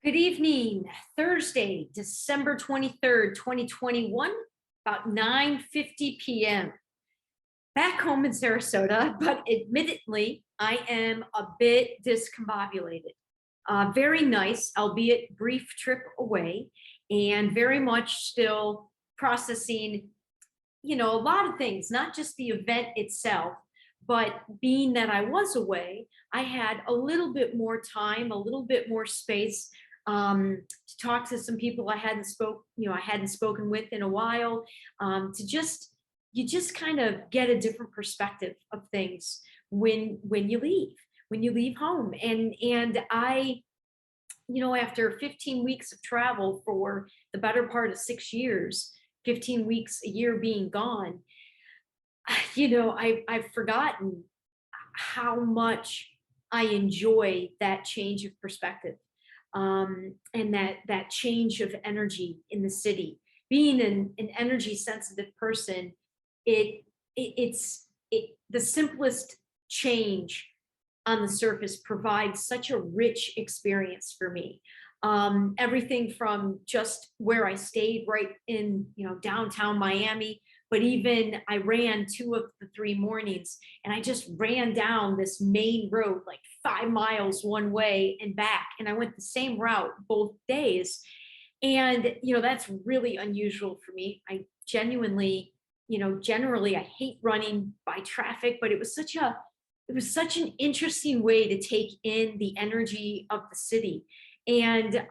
Good evening, Thursday, December 23rd, 2021, about 9:50 p.m. Back home in Sarasota, but admittedly, I am a bit discombobulated. Very nice, albeit brief trip away, and very much still processing, a lot of things, not just the event itself, but being that I was away, I had a little bit more time, a little bit more space to talk to some people I hadn't spoken with in a while, to just you just kind of get a different perspective of things when you leave home. And I, after 15 weeks of travel for the better part of 6 years, 15 weeks a year being gone, I've forgotten how much I enjoy that change of perspective, and that change of energy in the city. Being an energy sensitive person, the simplest change on the surface provides such a rich experience for me. Everything from just where I stayed right in, downtown Miami, but even I ran 2 of the 3 mornings and I just ran down this main road like 5 miles one way and back. And I went the same route both days. And, that's really unusual for me. I genuinely, generally I hate running by traffic, but it was such an interesting way to take in the energy of the city. And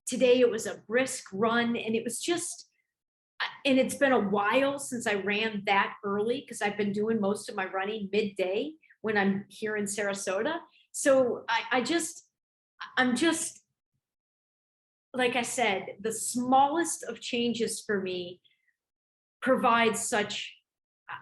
today it was a brisk run, and it's been a while since I ran that early because I've been doing most of my running midday when I'm here in Sarasota. So I'm just, like I said, the smallest of changes for me provides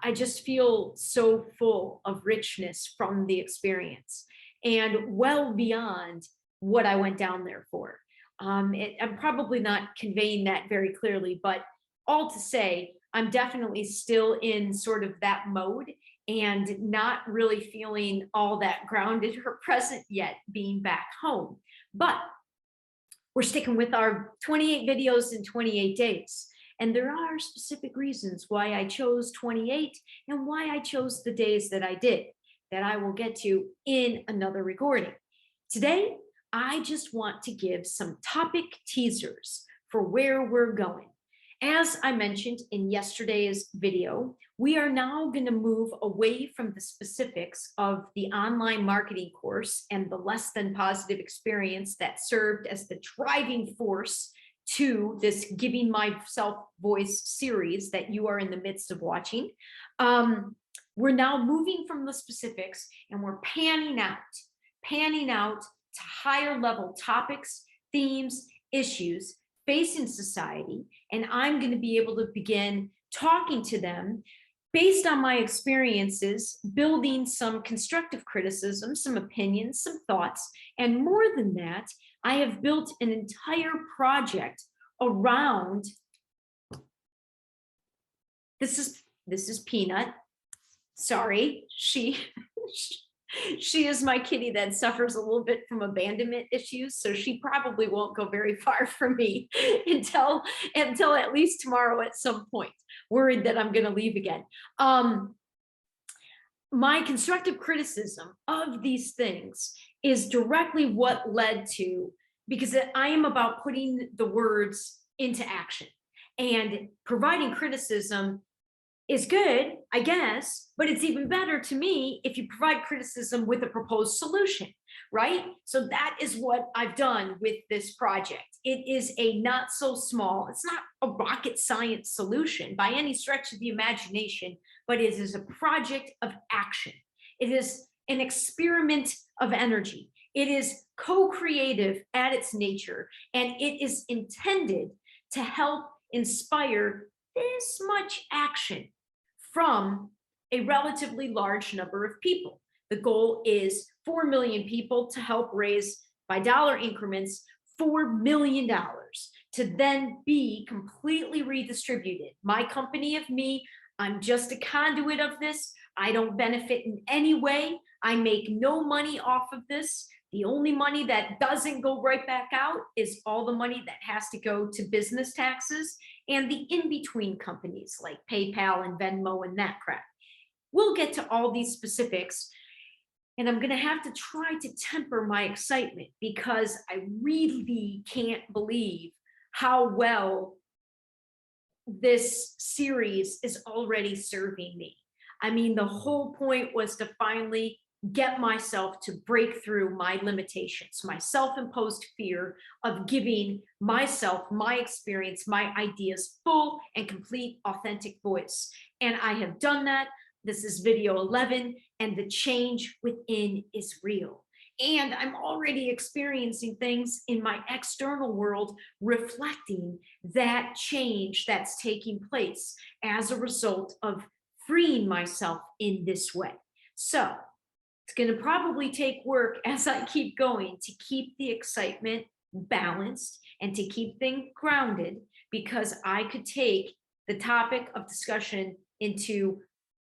I just feel so full of richness from the experience and well beyond what I went down there for. I'm probably not conveying that very clearly, but all to say, I'm definitely still in sort of that mode and not really feeling all that grounded or present yet being back home. But we're sticking with our 28 videos in 28 days. And there are specific reasons why I chose 28 and why I chose the days that I did, that I will get to in another recording. Today, I just want to give some topic teasers for where we're going. As I mentioned in yesterday's video, we are now going to move away from the specifics of the online marketing course and the less than positive experience that served as the driving force to this Giving Myself Voice series that you are in the midst of watching. We're now moving from the specifics and we're panning out to higher level topics, themes, issues facing society. And I'm going to be able to begin talking to them based on my experiences, building some constructive criticism, some opinions, some thoughts. And more than that, I have built an entire project around, this is Peanut. Sorry, she is my kitty that suffers a little bit from abandonment issues, so she probably won't go very far from me until at least tomorrow at some point, worried that I'm going to leave again. My constructive criticism of these things is directly what led to, because I am about putting the words into action, and providing criticism is good, I guess, but it's even better to me if you provide criticism with a proposed solution, right? So that is what I've done with this project. It is a not so small, it's not a rocket science solution by any stretch of the imagination, but it is a project of action. It is an experiment of energy. It is co-creative at its nature, and it is intended to help inspire this much action from a relatively large number of people. The goal is 4 million people to help raise, by dollar increments, $4 million to then be completely redistributed. My company of me, I'm just a conduit of this. I don't benefit in any way. I make no money off of this. The only money that doesn't go right back out is all the money that has to go to business taxes and the in-between companies like PayPal and Venmo and that crap. We'll get to all these specifics, and I'm going to have to try to temper my excitement because I really can't believe how well this series is already serving me. I mean, the whole point was to finally get myself to break through my limitations, my self-imposed fear of giving myself, my experience, my ideas full and complete authentic voice. And I have done that. This is video 11, and the change within is real. And I'm already experiencing things in my external world reflecting that change that's taking place as a result of freeing myself in this way. So it's going to probably take work as I keep going to keep the excitement balanced and to keep things grounded, because I could take the topic of discussion into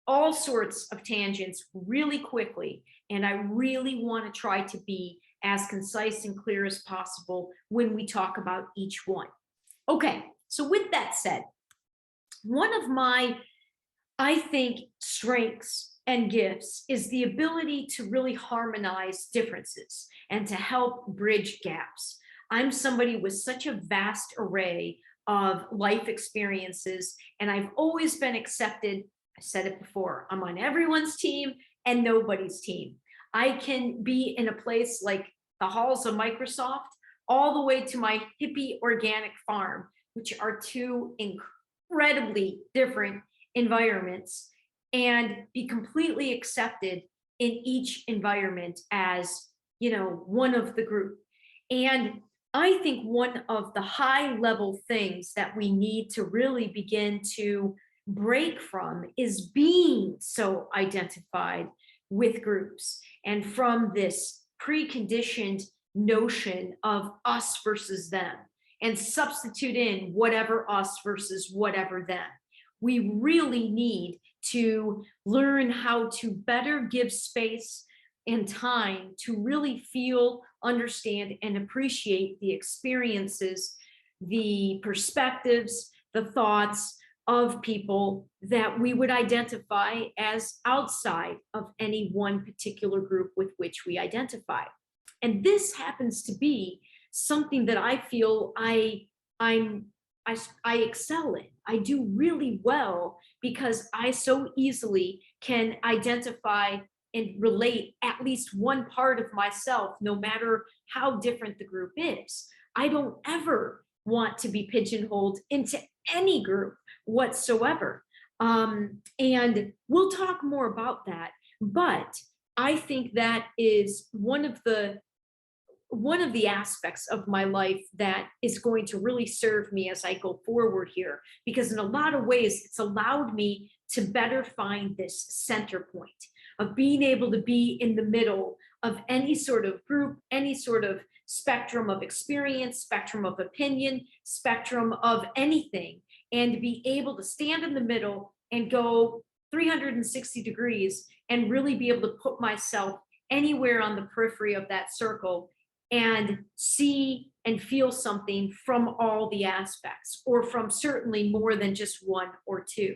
all sorts of tangents really quickly. And I really want to try to be as concise and clear as possible when we talk about each one. Okay, so with that said, one of my, I think, strengths and gifts is the ability to really harmonize differences and to help bridge gaps. I'm somebody with such a vast array of life experiences, and I've always been accepted. I said it before, I'm on everyone's team and nobody's team. I can be in a place like the halls of Microsoft all the way to my hippie organic farm, which are two incredibly different environments, and be completely accepted in each environment as, one of the group. And I think one of the high level things that we need to really begin to break from is being so identified with groups and from this preconditioned notion of us versus them, and substitute in whatever us versus whatever them. We really need to learn how to better give space and time to really feel, understand, and appreciate the experiences, the perspectives, the thoughts of people that we would identify as outside of any one particular group with which we identify. And this happens to be something that I feel I excel in. I do really well because I so easily can identify and relate at least one part of myself, no matter how different the group is. I don't ever want to be pigeonholed into any group whatsoever. And we'll talk more about that. But I think that is one of the aspects of my life that is going to really serve me as I go forward here, because in a lot of ways, it's allowed me to better find this center point of being able to be in the middle of any sort of group, any sort of spectrum of experience, spectrum of opinion, spectrum of anything, and to be able to stand in the middle and go 360 degrees and really be able to put myself anywhere on the periphery of that circle and see and feel something from all the aspects, or from certainly more than just one or two.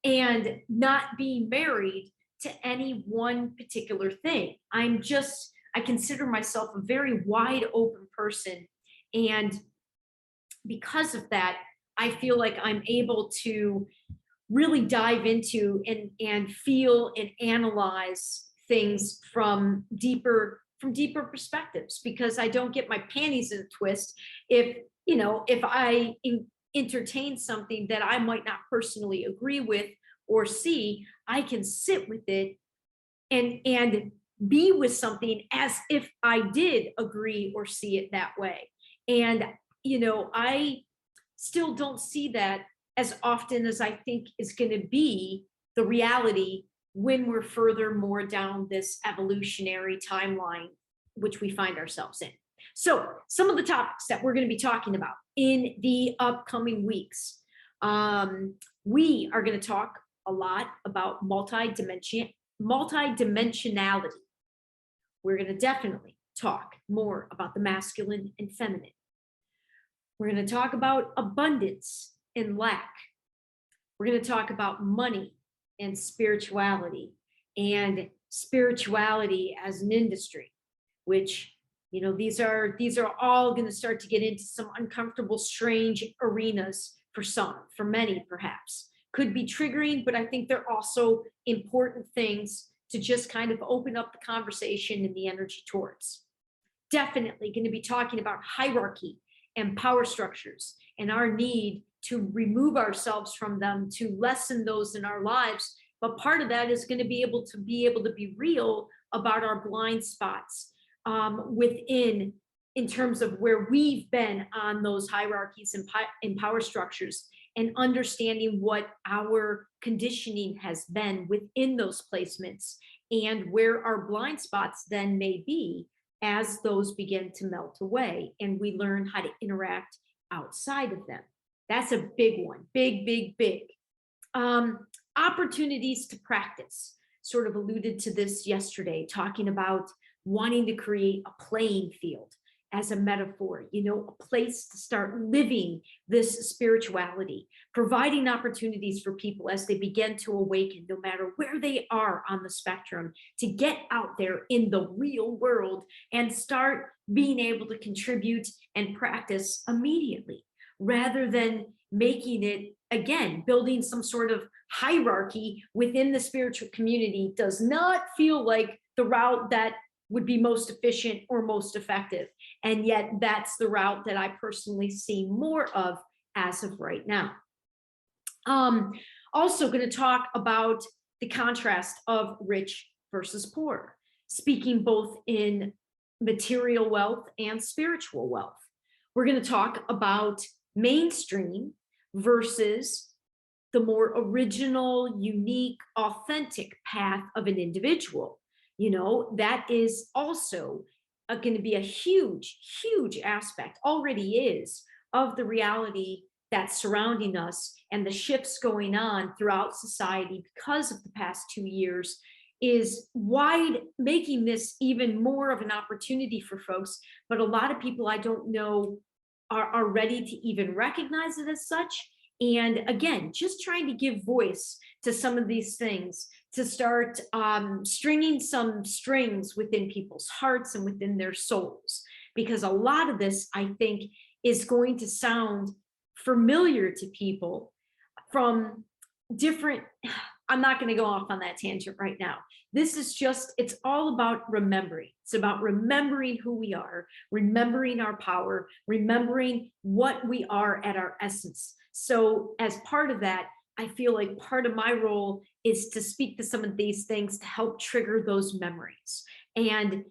And not being married to any one particular thing. I consider myself a very wide open person. And because of that, I feel like I'm able to really dive into and feel and analyze things from deeper perspectives, because I don't get my panties in a twist if I entertain something that I might not personally agree with or see. I can sit with it and be with something as if I did agree or see it that way. And I still don't see that as often as I think is going to be the reality when we're further more down this evolutionary timeline which we find ourselves in. So some of the topics that we're going to be talking about in the upcoming weeks, we are going to talk a lot about multidimensionality. we're going to definitely talk more about the masculine and feminine. We're going to talk about abundance and lack. We're going to talk about money and spirituality, and spirituality as an industry, which, you know, these are all going to start to get into some uncomfortable, strange arenas for some, for many perhaps. Could be triggering, but I think they're also important things to just kind of open up the conversation and the energy towards. Definitely going to be talking about hierarchy and power structures and our need to remove ourselves from them, to lessen those in our lives. But part of that is going to be able to be real about our blind spots within, in terms of where we've been on those hierarchies and power structures, and understanding what our conditioning has been within those placements, and where our blind spots then may be as those begin to melt away and we learn how to interact outside of them. That's a big one. Big. Opportunities to practice. Sort of alluded to this yesterday, talking about wanting to create a playing field as a metaphor, you know, a place to start living this spirituality, providing opportunities for people as they begin to awaken, no matter where they are on the spectrum, to get out there in the real world and start being able to contribute and practice immediately, rather than making it, again, building some sort of hierarchy within the spiritual community does not feel like the route that would be most efficient or most effective. And yet that's the route that I personally see more of as of right now. Also going to talk about the contrast of rich versus poor, speaking both in material wealth and spiritual wealth. We're going to talk about mainstream versus the more original, unique, authentic path of an individual. You know, that is also going to be a huge aspect, already is, of the reality that's surrounding us, and the shifts going on throughout society because of the past 2 years is wide, making this even more of an opportunity for folks. But a lot of people, I don't know, are ready to even recognize it as such. And again, just trying to give voice to some of these things, to start stringing some strings within people's hearts and within their souls. Because a lot of this, I think, is going to sound familiar to people from different, I'm not going to go off on that tangent right now. This is just, it's all about remembering. It's about remembering who we are, remembering our power, remembering what we are at our essence. So as part of that, I feel like part of my role is to speak to some of these things to help trigger those memories. And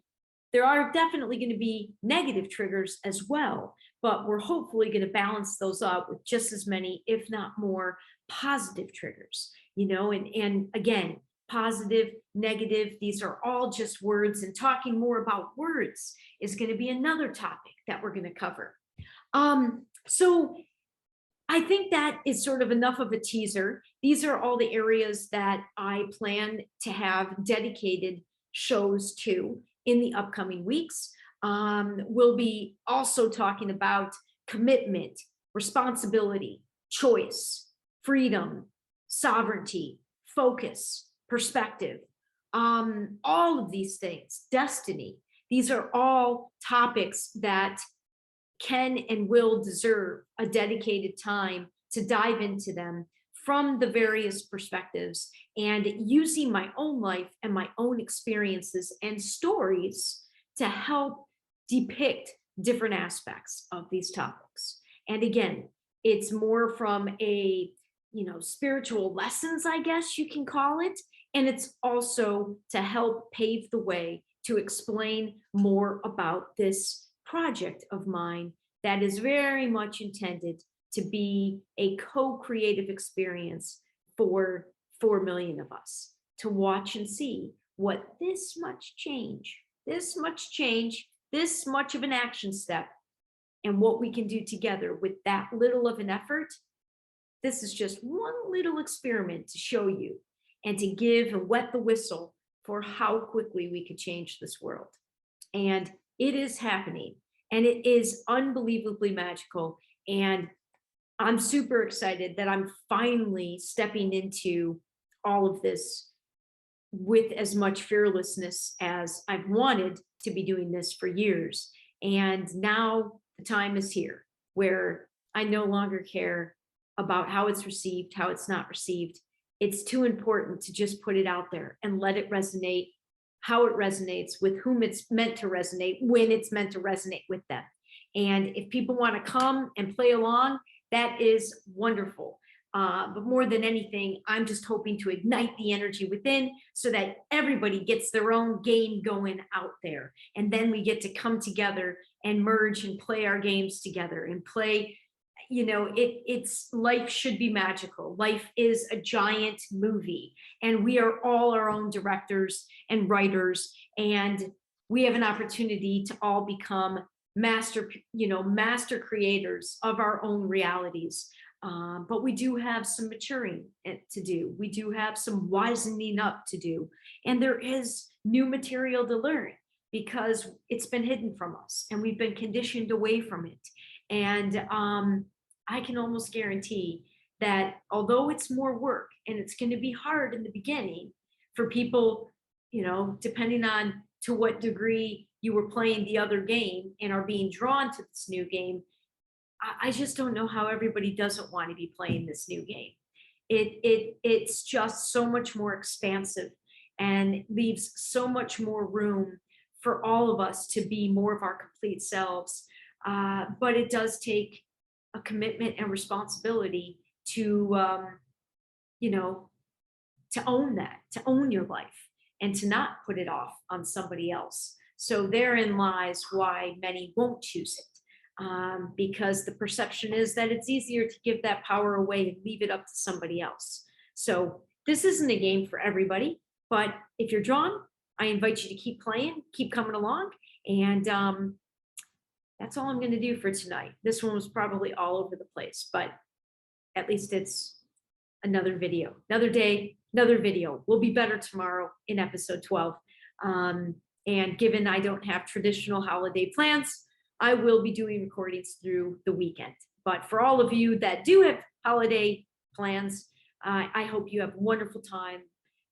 there are definitely going to be negative triggers as well, but we're hopefully going to balance those out with just as many, if not more, positive triggers, you know, and again, positive, negative, these are all just words, and talking more about words is going to be another topic that we're going to cover. So I think that is sort of enough of a teaser. These are all the areas that I plan to have dedicated shows to in the upcoming weeks. We'll be also talking about commitment, responsibility, choice, freedom, sovereignty, focus, perspective, all of these things, destiny. These are all topics that can and will deserve a dedicated time to dive into them from the various perspectives, and using my own life and my own experiences and stories to help depict different aspects of these topics. And again, it's more from a, you know, spiritual lessons, I guess you can call it. And it's also to help pave the way to explain more about this project of mine that is very much intended to be a co-creative experience for 4 million of us, to watch and see what this much change, this much of an action step, and what we can do together with that little of an effort. This is just one little experiment to show you and to give and wet the whistle for how quickly we could change this world. And it is happening, and it is unbelievably magical. And I'm super excited that I'm finally stepping into all of this with as much fearlessness as I've wanted to be doing this for years. And now the time is here where I no longer care about how it's received, how it's not received. It's too important to just put it out there and let it resonate how it resonates with whom it's meant to resonate when it's meant to resonate with them. And if people want to come and play along, that is wonderful. But more than anything, I'm just hoping to ignite the energy within so that everybody gets their own game going out there. And then we get to come together and merge and play our games together and play. It's life should be magical. Life is a giant movie, and we are all our own directors and writers, and we have an opportunity to all become master creators of our own realities. But we do have some maturing to do. We do have some wisening up to do. And there is new material to learn because it's been hidden from us and we've been conditioned away from it. And I can almost guarantee that although it's more work and it's going to be hard in the beginning for people, depending on to what degree you were playing the other game and are being drawn to this new game, I just don't know how everybody doesn't want to be playing this new game. It's just so much more expansive and leaves so much more room for all of us to be more of our complete selves. But it does take a commitment and responsibility to, to own that, to own your life and to not put it off on somebody else. So therein lies why many won't choose it. Because the perception is that it's easier to give that power away and leave it up to somebody else. So this isn't a game for everybody, but if you're drawn, I invite you to keep playing, keep coming along. And that's all I'm going to do for tonight. This one was probably all over the place, but at least it's another video, another day, another video. We'll be better tomorrow in episode 12. And given I don't have traditional holiday plans, I will be doing recordings through the weekend. But for all of you that do have holiday plans, I hope you have a wonderful time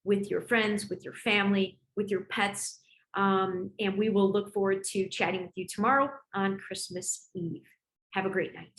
with your friends, with your family, with your pets. And we will look forward to chatting with you tomorrow on Christmas Eve. Have a great night.